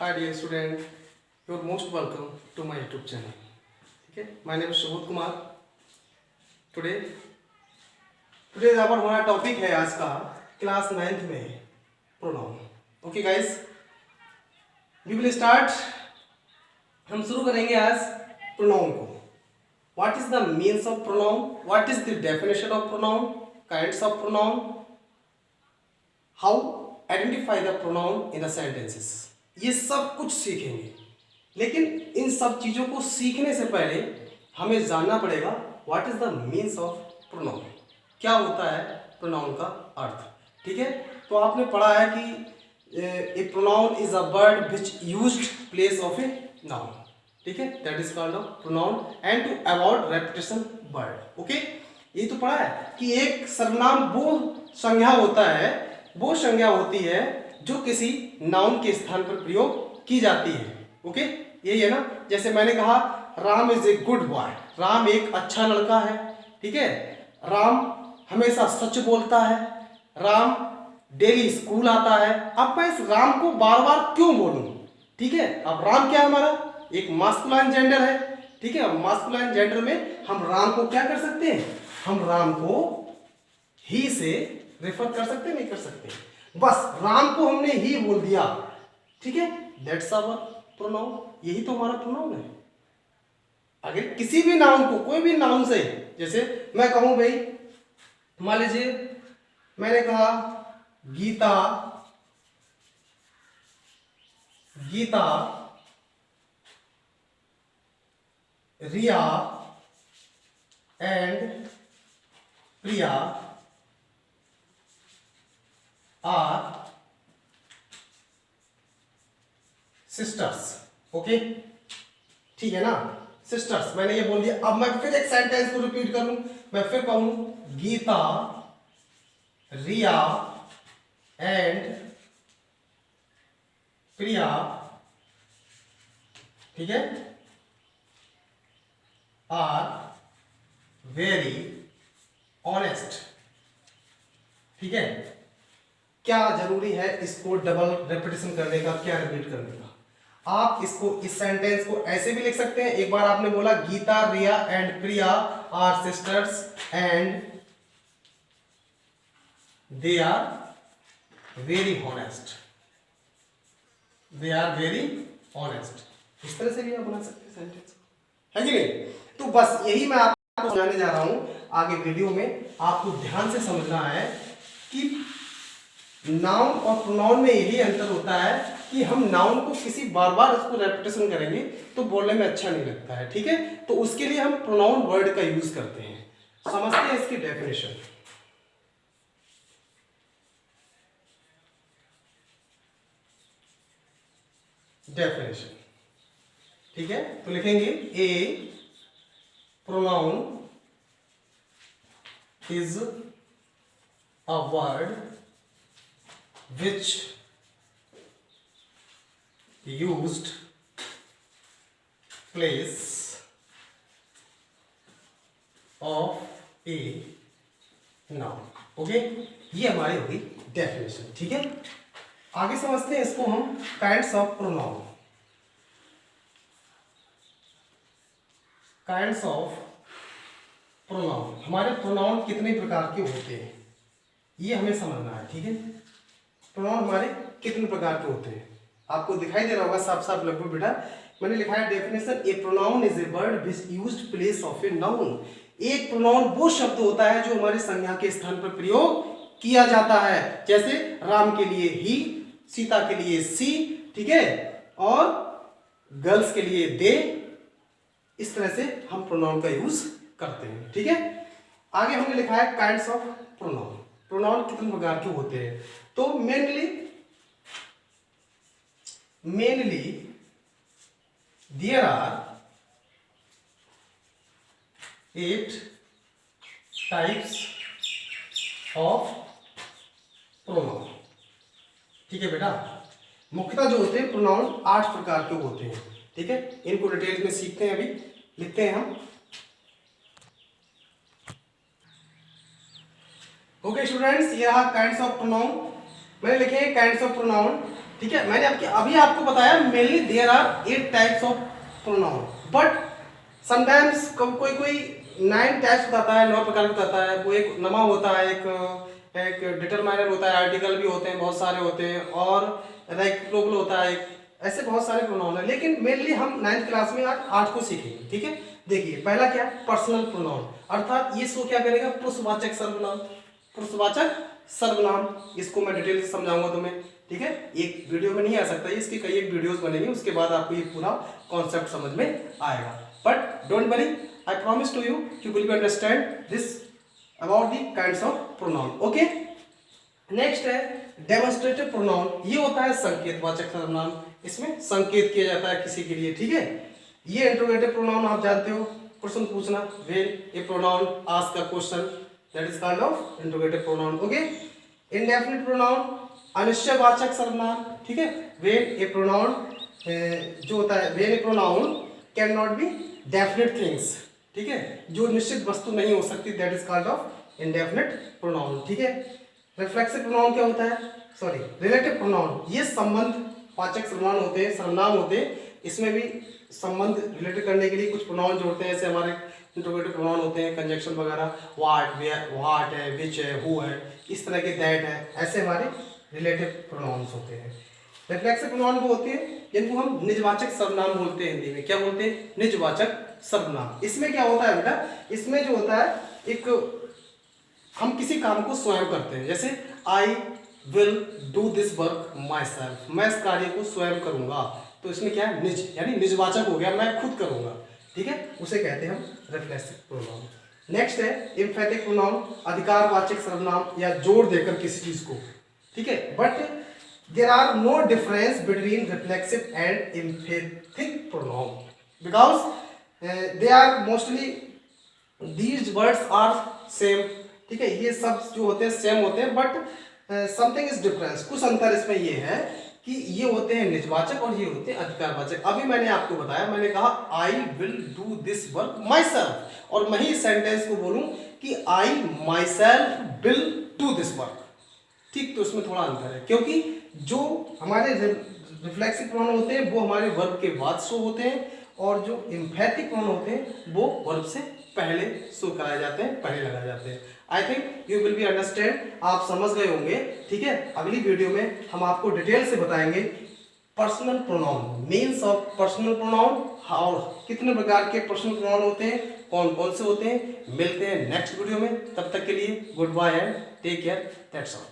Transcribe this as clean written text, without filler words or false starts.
Hi dear student, you are most welcome to my YouTube channel. ठीक है, my name is Subodh Kumar. Today हमारा topic है आज का क्लास 9th में pronoun. Okay guys, we will start. हम शुरू करेंगे आज प्रोनाउन को. What is the means of pronoun? What is the definition of pronoun? Kinds of pronoun? How identify the pronoun in the sentences? ये सब कुछ सीखेंगे, लेकिन इन सब चीज़ों को सीखने से पहले हमें जानना पड़ेगा what is the means of pronoun. क्या होता है प्रोनाउन का अर्थ. ठीक है, तो आपने पढ़ा है कि a pronoun is a word which used place of a noun. ठीक है, that is called a pronoun and to avoid repetition word. Okay, ये तो पढ़ा है कि एक सर्वनाम वो संज्ञा होता है, वो संज्ञा होती है जो किसी नाउन के स्थान पर प्रयोग की जाती है. ओके, यही है ना. जैसे मैंने कहा Ram is a good boy. Ram एक अच्छा लड़का है. ठीक है, राम हमेशा सच बोलता है. राम डेली स्कूल आता है. अब मैं इस राम को बार बार क्यों बोलूं. ठीक है, अब राम क्या है हमारा एक मास्कुलाइन जेंडर है. ठीक है, मास्कुलाइन जेंडर में हम राम को क्या कर सकते हैं, हम राम को ही से रेफर कर सकते हैं, नहीं कर सकते. बस राम को हमने ही बोल दिया. ठीक है, दैट्स आवर प्रोनाउन. यही तो हमारा प्रोनाउन है. अगर किसी भी नाउन को, कोई भी नाउन से, जैसे मैं कहूं भाई, मान लीजिए मैंने कहा Geeta, Geeta, Riya and Priya are sisters. Okay, ठीक है ना, सिस्टर्स मैंने ये बोल दिया. अब मैं फिर एक सेंटेंस को रिपीट करूं, मैं फिर कहूं गीता, रिया एंड प्रिया, ठीक है, आर वेरी ऑनेस्ट. ठीक है, क्या जरूरी है इसको डबल रेपिटेशन करने का, क्या रिपीट करने का. आप इसको, इस सेंटेंस को ऐसे भी लिख सकते हैं. एक बार आपने बोला Geeta, Riya and Priya are sisters and they are very honest. They are very honest. इस तरह से भी आप बना सकते हैं सेंटेंस, है कि नहीं. तो बस यही मैं आपको समझाने जा रहा हूं. आगे वीडियो में आपको ध्यान से समझना है कि नाउन और प्रोनाउन में यही अंतर होता है कि हम नाउन को किसी बार बार उसको रेपिटेशन करेंगे तो बोलने में अच्छा नहीं लगता है. ठीक है, तो उसके लिए हम प्रोनाउन वर्ड का यूज करते हैं. समझते हैं इसकी डेफिनेशन. डेफिनेशन, ठीक है, तो लिखेंगे a pronoun is a word which used place of a noun. Okay, ये हमारी होगी डेफिनेशन. ठीक है, आगे समझते हैं इसको हम kinds of pronoun. Kinds of pronoun, हमारे प्रोनाउन कितने प्रकार के होते हैं ये हमें समझना है. ठीक है, प्रोनाउन हमारे कितने प्रकार के होते हैं आपको दिखाई दे रहा होगा साफ साफ लगभग. बेटा मैंने लिखा है definition, A pronoun is a word which used place of a noun. एक प्रोनाउन वो शब्द होता है जो हमारे संज्ञा के स्थान पर प्रयोग किया जाता है. जैसे राम के लिए ही, सीता के लिए सी, ठीक है, और गर्ल्स के लिए दे. इस तरह से हम प्रोनाउन का यूज करते हैं. ठीक है, आगे हमने लिखा है काइंड्स ऑफ प्रोनाउन. प्रोनाउन कितने प्रकार के होते हैं. तो mainly there are 8 types of pronoun. ठीक है बेटा, मुख्यतः जो होते हैं प्रोनाउन 8 प्रकार के होते हैं. ठीक है, इनको डिटेल में सीखते हैं. अभी लिखते हैं हम. ओके स्टूडेंट्स, ये रहा काइंड्स ऑफ प्रोनाउन. मैंने लिखे हैं काइंड्स ऑफ प्रोनाउन. ठीक है, मैंने अभी आपको बताया mainly there are 8 types of pronoun, but sometimes कोई कोई 9 टाइप्स बताता है, 9 प्रकार बताता है। वो एक नमा होता है, एक डिटरमाइनर होता है, आर्टिकल भी होते हैं, बहुत सारे होते हैं, और रेक्टिफिकेबल होता है, ऐसे बहुत सारे प्रोनाउन है। लेकिन मेनली हम 9th क्लास में आज 8 को सीखेंगे। ठीक है, देखिए पहला क्या, पर्सनल प्रोनाउन, अर्थात ये सो क्या करेगा, पुरुषवाचक सर्वनाम। पुरुषवाचक सर्वनाम, इसको मैं डिटेल से समझाऊंगा तुम्हें। ठीक है, एक वीडियो में नहीं आ सकता, इसकी कई एक वीडियोस बनेंगे, उसके बाद आपको ये पूरा कॉन्सेप्ट समझ में आएगा। But don't worry, I promise to you you will be understand this about the kinds of pronoun. Okay, next है डेमोन्स्ट्रेटिव प्रोनाउन। ये होता है संकेतवाचक सर्वनाम, इसमें संकेत किया जाता है किसी के लिए। ठीक है, ये इंट्रोगेटिव प्रोनाउन आप जानते हो, प्रश्न पूछना, when a pronoun ask a question, that is kind of interrogative pronoun. Okay, indefinite pronoun, अनिश्चयवाचक सर्वनाम। ठीक है, व्हेन ए प्रोनाउन जो होता है, when a pronoun can not be definite things. ठीक है, जो निश्चित वस्तु नहीं हो सकती, that is called of indefinite pronoun. ठीक है, रिफ्लेक्सिव प्रोनाउन क्या होता है, सॉरी रिलेटिव प्रोनाउन, ये संबंध वाचक सर्वनाम होते हैं, सर्वनाम होते हैं, इसमें भी संबंध रिलेटेड करने के लिए कुछ प्रोनाउन जोड़ते हैं। जैसे हमारे इंट्रोगेटिव प्रोनाउन होते हैं, कंजंक्शन वगैरह, व्हाट, वेयर, व्हाट है, विच है, हु है, इस तरह के, दैट है, ऐसे हमारे रिलेटिव प्रोनाउंस होते हैं। रिफ्लेक्सिव प्रोनाउन वो होते हैं जिनको हम निजवाचक सर्वनाम बोलते हैं, हिंदी में क्या बोलते हैं, निजवाचक सर्वनाम। इसमें क्या होता है बेटा, इसमें जो होता है, एक हम किसी काम को स्वयं करते हैं, जैसे आई will do this work my self, मैं इस कार्य को स्वयं करूंगा, तो इसमें क्या है, निज, यानी निजवाचक हो गया, मैं खुद करूंगा। ठीक है, उसे कहते हैं हम रिफ्लेक्सिव प्रोनाउन। नेक्स्ट है एम्फेटिक प्रोनाउन, अधिकारवाचक सर्वनाम या जोर देकर किसी चीज को। ठीक है, but there are no difference between reflexive and emphatic pronoun because they are mostly these words are same. ठीक है, ये सब जो होते हैं सेम होते हैं, बट समथिंग इज डिफरेंस, कुछ अंतर इसमें ये है कि ये होते हैं निजवाचक और ये होते हैं अधिकारवाचक। अभी मैंने आपको बताया, मैंने कहा I will do this work myself, और मैं ही सेंटेंस को बोलूं कि I myself will do this work. ठीक, तो इसमें थोड़ा अंतर है, क्योंकि जो हमारे रिफ्लेक्सिव प्रोनाउन होते हैं वो हमारे वर्ब के बाद शो होते हैं, और जो एम्फेटिक प्रोनाउन होते हैं वो वर्ब से पहले शो कराए जाते हैं, पहले लगाए जाते हैं। I think you will be understand, आप समझ गए होंगे। ठीक है, अगली वीडियो में हम आपको डिटेल से बताएंगे personal pronoun, means of personal pronoun, और कितने प्रकार के पर्सनल प्रोनाउन होते हैं, कौन कौन से होते हैं। मिलते हैं नेक्स्ट वीडियो में, तब तक के लिए goodbye and take care, that's all.